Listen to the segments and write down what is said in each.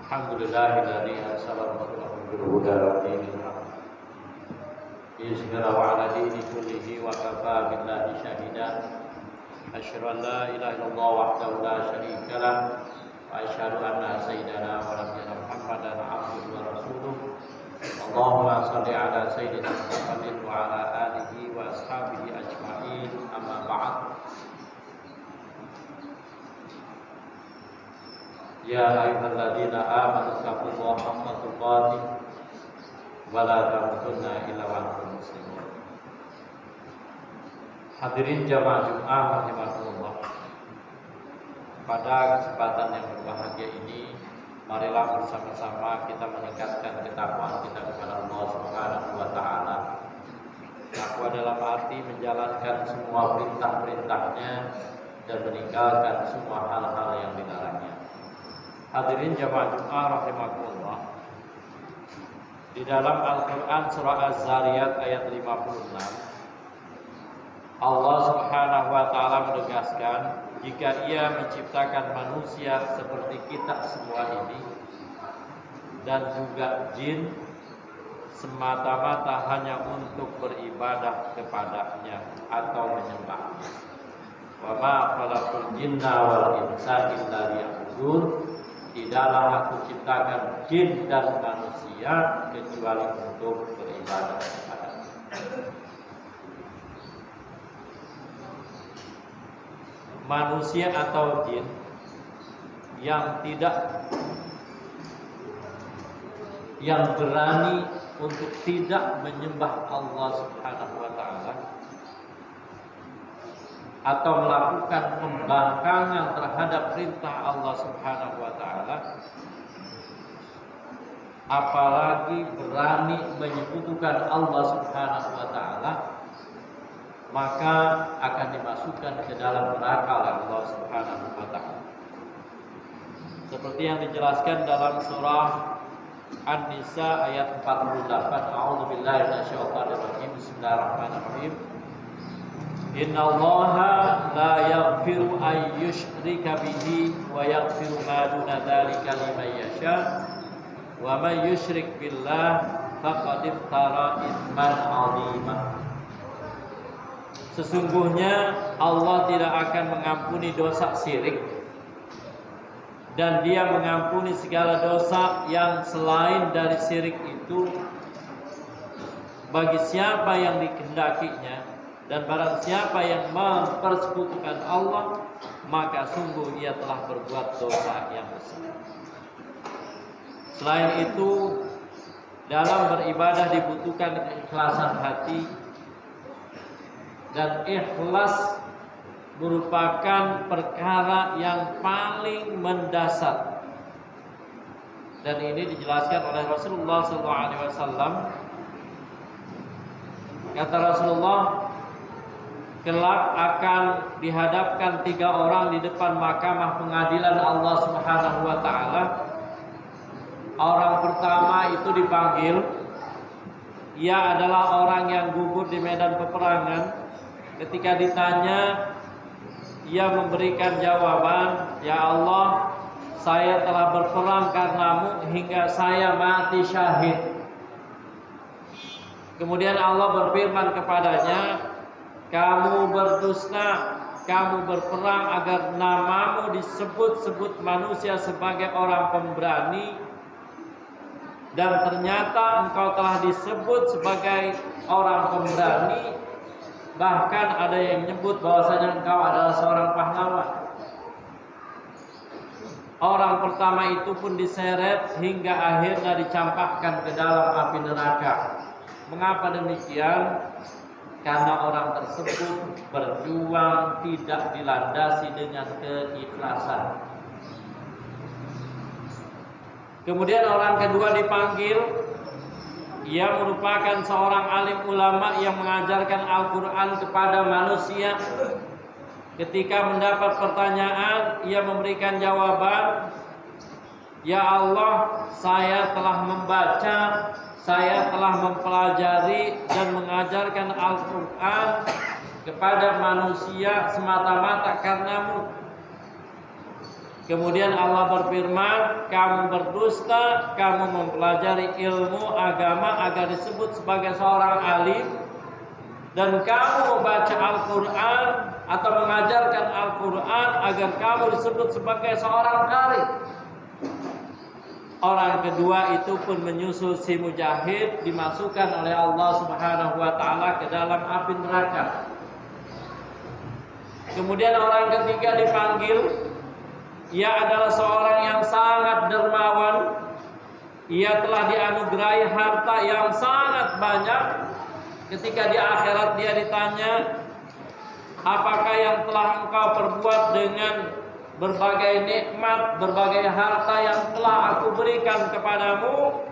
Alhamdulillahilladzi arsala rasulahu bil huda wa dinil haq liyuzhirahu 'ala dini kullihi wa kafaa billahi shahida. Asyhadu an la ilaha illallah wahdahu la syarika lah wa asyhadu anna sayyidana wa nabiyana Muhammadan 'abduhu wa rasuluh. Allahumma shalli 'ala sayyidina Muhammadin wa 'ala alihi wa ashabihi ajma'in. Amma ba'd. Ya ayyuhalladzina amanu taqullaha haqqa tuqatih wa la tamutunna illa wa antum muslimun. Hadirin jamaah Jumat rahimakumullah. Pada kesempatan yang berbahagia ini, marilah bersama-sama kita meningkatkan ketakwaan kita kepada Allah Subhanahu wa taala. Takwa dalam arti menjalankan semua perintah-perintahnya dan meninggalkan semua hal-hal yang dilarangnya. Hadirin jamaah Jumat rahimakumullah. Di dalam Al-Qur'an surah Az-Zariyat ayat 56, Allah Subhanahu wa taala menegaskan, jika Ia menciptakan manusia seperti kita semua ini dan juga jin semata-mata hanya untuk beribadah kepadanya atau menyembahnya. Wa ma khalaqul jinna wal insa illa liya'budun. Tidaklah aku ciptakan jin dan manusia kecuali untuk beribadah kepada-Nya. Manusia atau jin yang berani untuk tidak menyembah Allah Subhanahu wa taala atau melakukan pembangkangan terhadap perintah Allah Subhanahu wa taala, apalagi berani menyekutukan Allah Subhanahu wa taala, maka akan dimasukkan ke dalam neraka oleh Allah Subhanahu wa taala. Seperti yang dijelaskan dalam surah An-Nisa ayat 48, A'udzubillahi minasyaitonir rajim. Bismillahirrahmanirrahim. Innallaha la yaghfiru an yushrika bihi wa yaghfiru ma duna dzalika liman yasha wa man yusyrik billah faqad iftara itsman 'azima. Sesungguhnya Allah tidak akan mengampuni dosa syirik, dan Dia mengampuni segala dosa yang selain dari syirik itu bagi siapa yang dikehendakinya, dan barang siapa yang mempersekutukan Allah, maka sungguh ia telah berbuat dosa yang besar. Selain itu, dalam beribadah dibutuhkan keikhlasan hati, dan ikhlas merupakan perkara yang paling mendasar. Dan ini dijelaskan oleh Rasulullah SAW. Kata Rasulullah, kelak akan dihadapkan 3 orang di depan mahkamah pengadilan Allah Subhanahu wa taala. Orang pertama itu dipanggil, ia adalah orang yang gugur di medan peperangan. Ketika ditanya, ia memberikan jawaban, "Ya Allah, saya telah berperang karenamu hingga saya mati syahid." Kemudian Allah berfirman kepadanya, "Kamu berdusta, kamu berperang agar namamu disebut-sebut manusia sebagai orang pemberani, dan ternyata engkau telah disebut sebagai orang pemberani, bahkan ada yang menyebut bahwasanya engkau adalah seorang pahlawan." Orang pertama itu pun diseret hingga akhirnya dicampakkan ke dalam api neraka. Mengapa demikian? Karena orang tersebut berjuang tidak dilandasi dengan keikhlasan. Kemudian orang kedua dipanggil. Ia merupakan seorang alim ulama yang mengajarkan Al-Quran kepada manusia. Ketika mendapat pertanyaan, ia memberikan jawaban, "Ya Allah, saya telah membaca, saya telah mempelajari dan mengajarkan Al-Quran kepada manusia semata-mata karenamu." Kemudian Allah berfirman, "Kamu berdusta, kamu mempelajari ilmu agama agar disebut sebagai seorang alim, dan kamu membaca Al-Quran atau mengajarkan Al-Quran agar kamu disebut sebagai seorang qari." Orang kedua itu pun menyusul si mujahid, dimasukkan oleh Allah Subhanahu wa taala ke dalam api neraka. Kemudian orang ketiga dipanggil. Ia adalah seorang yang sangat dermawan. Ia telah dianugerahi harta yang sangat banyak. Ketika di akhirat dia ditanya, "Apakah yang telah engkau perbuat dengan berbagai nikmat, berbagai harta yang telah aku berikan kepadamu?"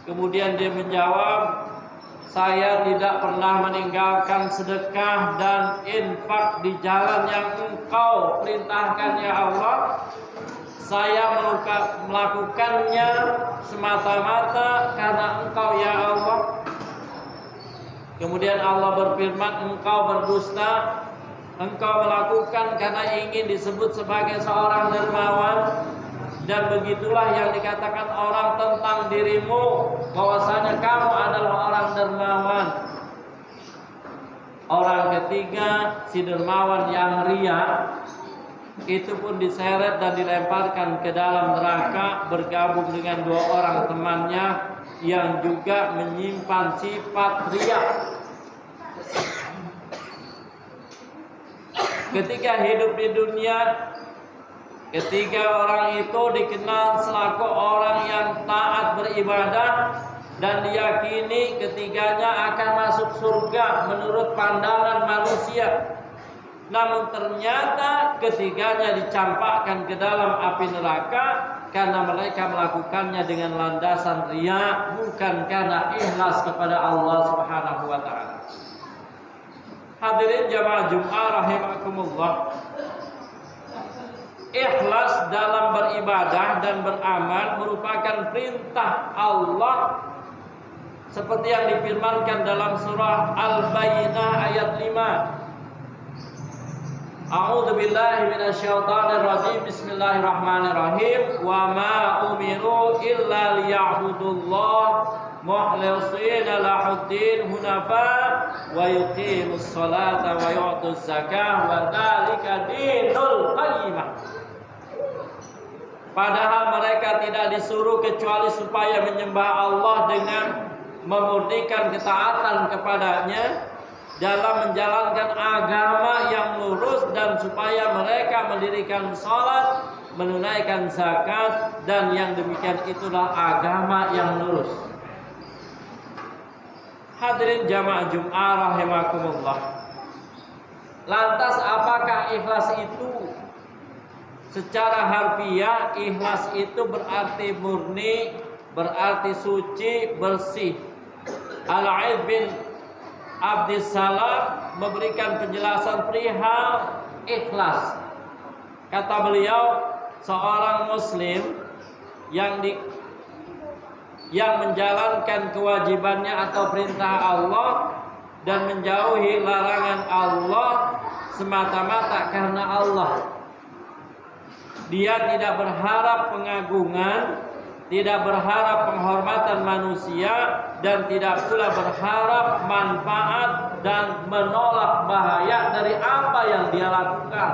Kemudian dia menjawab, "Saya tidak pernah meninggalkan sedekah dan infak di jalan yang engkau perintahkan, ya Allah. Saya melakukannya semata-mata karena engkau, ya Allah." Kemudian Allah berfirman, "Engkau berdusta, engkau melakukan karena ingin disebut sebagai seorang dermawan, dan begitulah yang dikatakan orang tentang dirimu, bahwasanya kamu adalah orang dermawan." Orang ketiga, si dermawan yang ria, itu pun diseret dan dilemparkan ke dalam neraka, bergabung dengan 2 orang temannya yang juga menyimpan sifat ria. Ketika hidup di dunia, ketiga orang itu dikenal selaku orang yang taat beribadah, dan diyakini ketiganya akan masuk surga menurut pandangan manusia. Namun ternyata ketiganya dicampakkan ke dalam api neraka karena mereka melakukannya dengan landasan riya, bukan karena ikhlas kepada Allah Subhanahu wa taala. Hadirin jamaah Jumat rahimakumullah. Ikhlas dalam beribadah dan beramal merupakan perintah Allah, seperti yang difirmankan dalam surah Al-Bayyinah ayat 5. A'udzu billahi minasyaitonir rajim. Bismillahirrahmanirrahim. Wa ma umiru illa liya'budullaha mukhlishina lahuddin hunafa wa yuqimus salata wa yu'tuz zakah wa dzalika dinul qayyimah. Padahal mereka tidak disuruh kecuali supaya menyembah Allah dengan memurnikan ketaatan kepadanya dalam menjalankan agama yang lurus, dan supaya mereka mendirikan salat, menunaikan zakat, dan yang demikian itulah agama yang lurus. Hadirin jamaah Jum'ah rahimakumullah. Lantas apakah ikhlas itu? Secara harfiah, ikhlas itu berarti murni, berarti suci, bersih. Al-Aid bin Abdissalam memberikan penjelasan perihal ikhlas. Kata beliau, seorang muslim yang menjalankan kewajibannya atau perintah Allah dan menjauhi larangan Allah semata-mata karena Allah. Dia tidak berharap pengagungan, tidak berharap penghormatan manusia, dan tidak pula berharap manfaat dan menolak bahaya dari apa yang dia lakukan.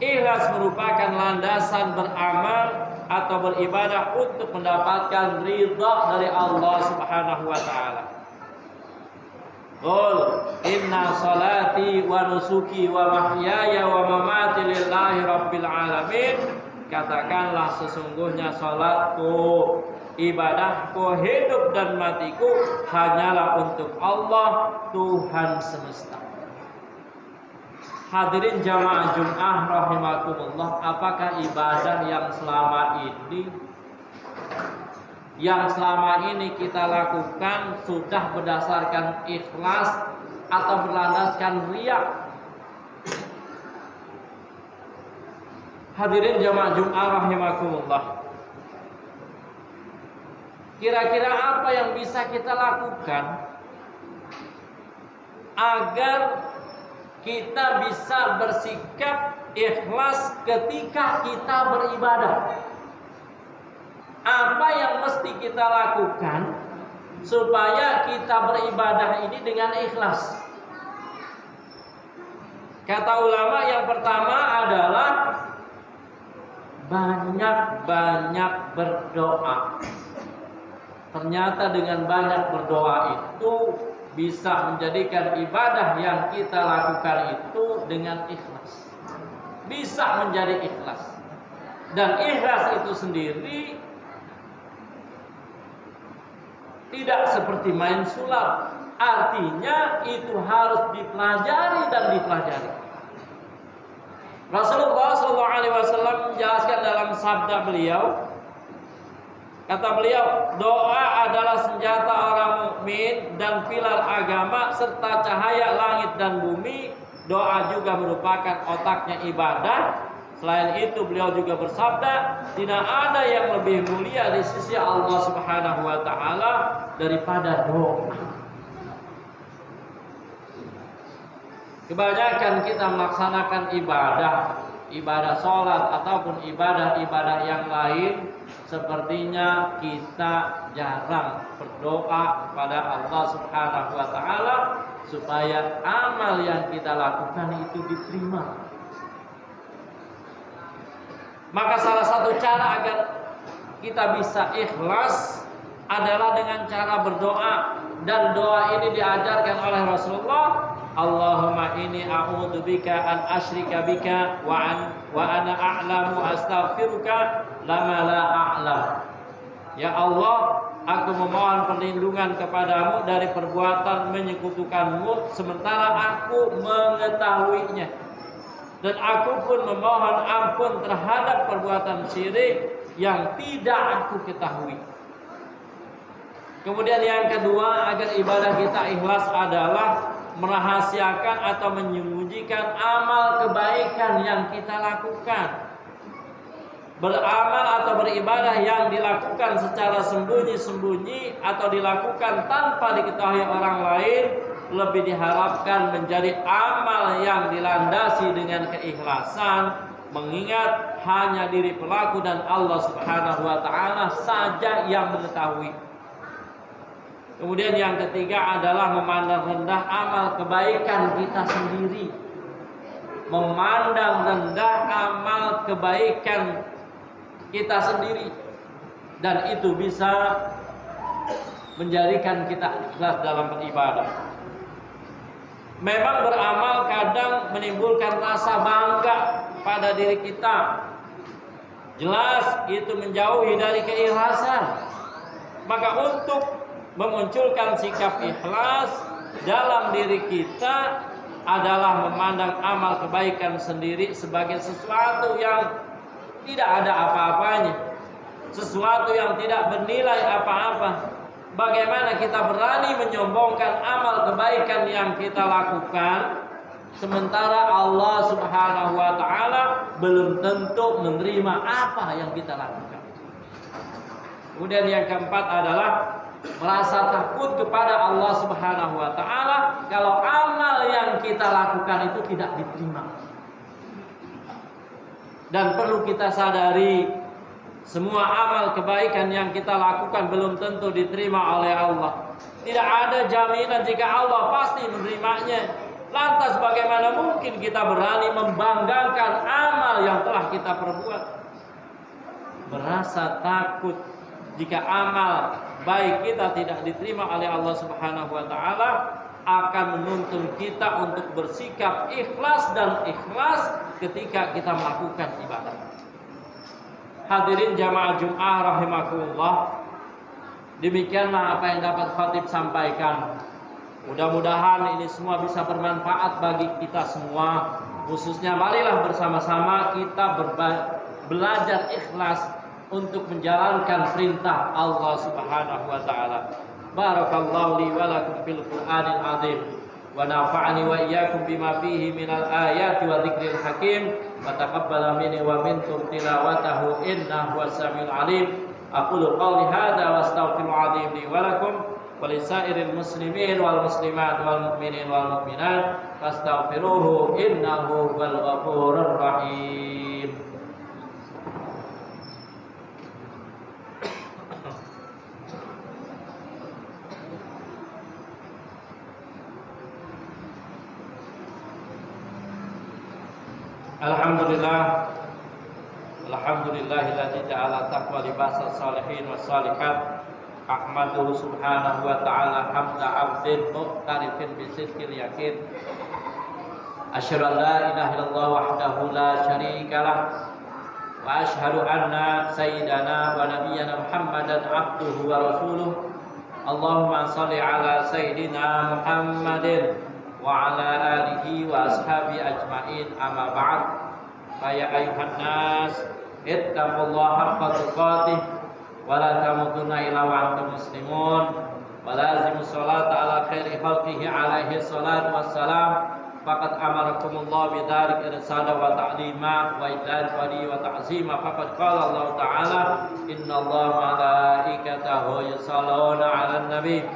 Ikhlas merupakan landasan beramal atau beribadah untuk mendapatkan ridha dari Allah Subhanahu wa taala. Qul inna salati wa nusuki wa mahyaya wa mamati lillahi rabbil alamin. Katakanlah, sesungguhnya salatku, ibadahku, hidup dan matiku hanyalah untuk Allah, Tuhan semesta. Hadirin jamaah Jum'ah rahimakumullah, apakah ibadah yang selama ini kita lakukan sudah berdasarkan ikhlas atau berlandaskan riya? Hadirin jamaah Jum'ah rahimakumullah, kira-kira apa yang bisa kita lakukan agar kita bisa bersikap ikhlas ketika kita beribadah? Apa yang mesti kita lakukan supaya kita beribadah ini dengan ikhlas? Kata ulama, yang pertama adalah banyak-banyak berdoa. Ternyata dengan banyak berdoa itu bisa menjadikan ibadah yang kita lakukan itu dengan ikhlas, bisa menjadi ikhlas. Dan ikhlas itu sendiri tidak seperti main sulap. Artinya itu harus dipelajari dan dipelajari. Rasulullah SAW menjelaskan dalam sabda beliau, kata beliau, doa adalah senjata orang mukmin dan pilar agama serta cahaya langit dan bumi. Doa juga merupakan otaknya ibadah. Selain itu beliau juga bersabda, tidak ada yang lebih mulia di sisi Allah Subhanahu wa taala daripada doa. Kebanyakan kita melaksanakan ibadah sholat ataupun ibadah-ibadah yang lain, sepertinya kita jarang berdoa kepada Allah Subhanahu wa taala supaya amal yang kita lakukan itu diterima. Maka salah satu cara agar kita bisa ikhlas adalah dengan cara berdoa, dan doa ini diajarkan oleh Rasulullah. Allahumma inni a'udzubika an asyrika bika wa ana a'lamu astaghfiruka lama la a'lam. Ya Allah, aku memohon perlindungan kepadamu dari perbuatan menyekutukanmu sementara aku mengetahuinya, dan aku pun memohon ampun terhadap perbuatan syirik yang tidak aku ketahui. Kemudian yang kedua, agar ibadah kita ikhlas adalah merahasiakan atau menyembunyikan amal kebaikan yang kita lakukan. Beramal atau beribadah yang dilakukan secara sembunyi-sembunyi atau dilakukan tanpa diketahui orang lain lebih diharapkan menjadi amal yang dilandasi dengan keikhlasan, mengingat hanya diri pelaku dan Allah Subhanahu wa taala saja yang mengetahui. Kemudian yang ketiga adalah memandang rendah amal kebaikan kita sendiri. Memandang rendah amal kebaikan kita sendiri. dan itu bisa menjadikan kita ikhlas dalam beribadah. Memang beramal kadang menimbulkan rasa bangga pada diri kita. Jelas itu menjauhi dari keikhlasan. Maka untuk memunculkan sikap ikhlas dalam diri kita adalah memandang amal kebaikan sendiri sebagai sesuatu yang tidak ada apa-apanya, sesuatu yang tidak bernilai apa-apa. Bagaimana kita berani menyombongkan amal kebaikan yang kita lakukan, sementara Allah Subhanahu wa ta'ala belum tentu menerima apa yang kita lakukan. Kemudian yang keempat adalah merasa takut kepada Allah Subhanahu wa ta'ala kalau amal yang kita lakukan itu tidak diterima. Dan perlu kita sadari, semua amal kebaikan yang kita lakukan belum tentu diterima oleh Allah. Tidak ada jaminan jika Allah pasti menerimanya. Lantas bagaimana mungkin kita berani membanggakan amal yang telah kita perbuat? Merasa takut jika amal baik kita tidak diterima oleh Allah Subhanahu wa ta'ala akan menuntun kita untuk bersikap ikhlas dan ikhlas ketika kita melakukan ibadah. Hadirin jamaah Jum'ah rahimakumullah, demikianlah apa yang dapat khatib sampaikan. Mudah-mudahan ini semua bisa bermanfaat bagi kita semua. Khususnya marilah bersama-sama kita belajar ikhlas untuk menjalankan perintah Allah Subhanahu wa ta'ala. Barakallahu li wa lakum fil Qur'anil azim wa nafa'ani wa iyyakum bima fihi minal ayati wa dzikril hakim wa taqabbala minni wa minkum tilawatahu innahu was-sami'ul alim. Aqulu qawli hadza wa astaghfiru azim li wa lakum wa lisairil muslimin wal muslimat wal mu'minin wal mu'minat fastaghfiruhu innahu huwal ghafurur rahim. Alhamdulillah, alhamdulillahilladzi ja'ala taqwa libasas salihin was salihat. Ahmaduhu subhanahu wa ta'ala hamda 'abdin muqtarifin bi sidqil yakin. Asyhadu an la ilaha illallah wahdahu la syarikalah wa asyhadu anna sayyidana wa nabiyyana Muhammadan 'abduhu wa rasuluh. Allahumma shalli ala sayyidina Muhammadin wa ala alihi wa ashabi ajma'in, amma ba'd. Fa ya ayuhan nas ittaqullaha haqqa tuqatih wa la tamutunna illa wa antum muslimun wa lazimus salata ala khairi khalqihi alaihi salatu wassalam. Faqad amarakumullah bidzalik irsada wa ta'lima wa idlal fari wa ta'zima. Faqad qala Allah ta'ala innallaha malaikatahu yusalluna 'alan nabi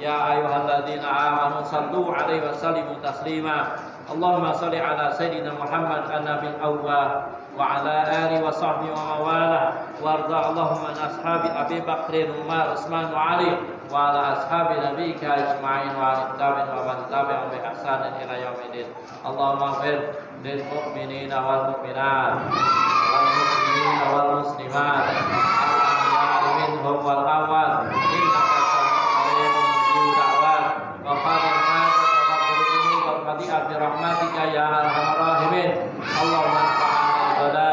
ya ayyuhalladzina amanu sallu 'alaihi wa sallimu taslima. Allahumma shalli 'ala sayyidina Muhammad an-nabil awwal wa 'ala alihi wa sahbihi wa mawala warda Allahumma an ashabi Abi Bakr Umar Utsman wa Ali wa 'ala ashabi nabiyyika ajma'in wa 'ala tabi'in wa man tabi'ahum bi ihsan ila yaumil. Allahumma ighfir lil mu'minina wal mu'minat wal muslimina wal muslimat al-ahya'i minhum wal amwat innaka bi arhamar rahimin. Allahumma anfa'na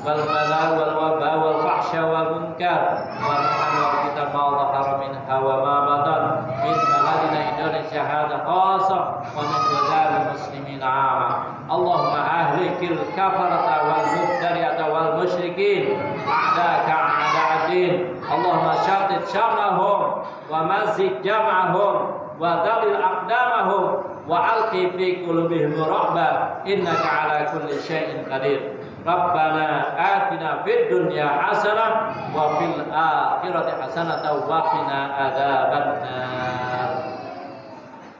wal bala wal waba wal fahsya wal munkar wal mahal wal fitan ma dhahara minha wa ma batan min baladina Indonesia hadha khassa wa min biladil muslimin 'amma. Allahumma ahlikil kafarata wal mubtadi'ata wal musyrikin a'daka a'da'ad-din. Allahumma shattit syamlahum wa mazzik jam'ahum wa dalil aqdamahum wa alqi fi qulubihim ra'ba innaka ala kulli syai'in qadir. Rabbana atina fid dunya hasanah wa fil akhirati hasanah wa qina adzabannar.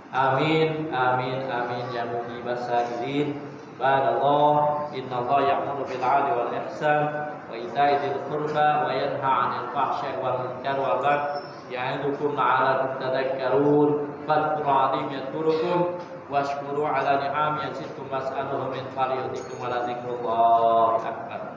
Amin amin amin ya mujibas sa'ilin. Barakallah innallaha ya'muru bil 'adli wal ihsan wa ita'i dzil qurba wa yanha 'anil fahsya'i wal munkar wal baghi ya'idukum la'allakum tadhakkarun. Fadhkuru 'azim yadhkurukum washkuru 'ala ni'ami yazidkum was'aluhu min fadlihi wa la dzikrullahi akbar.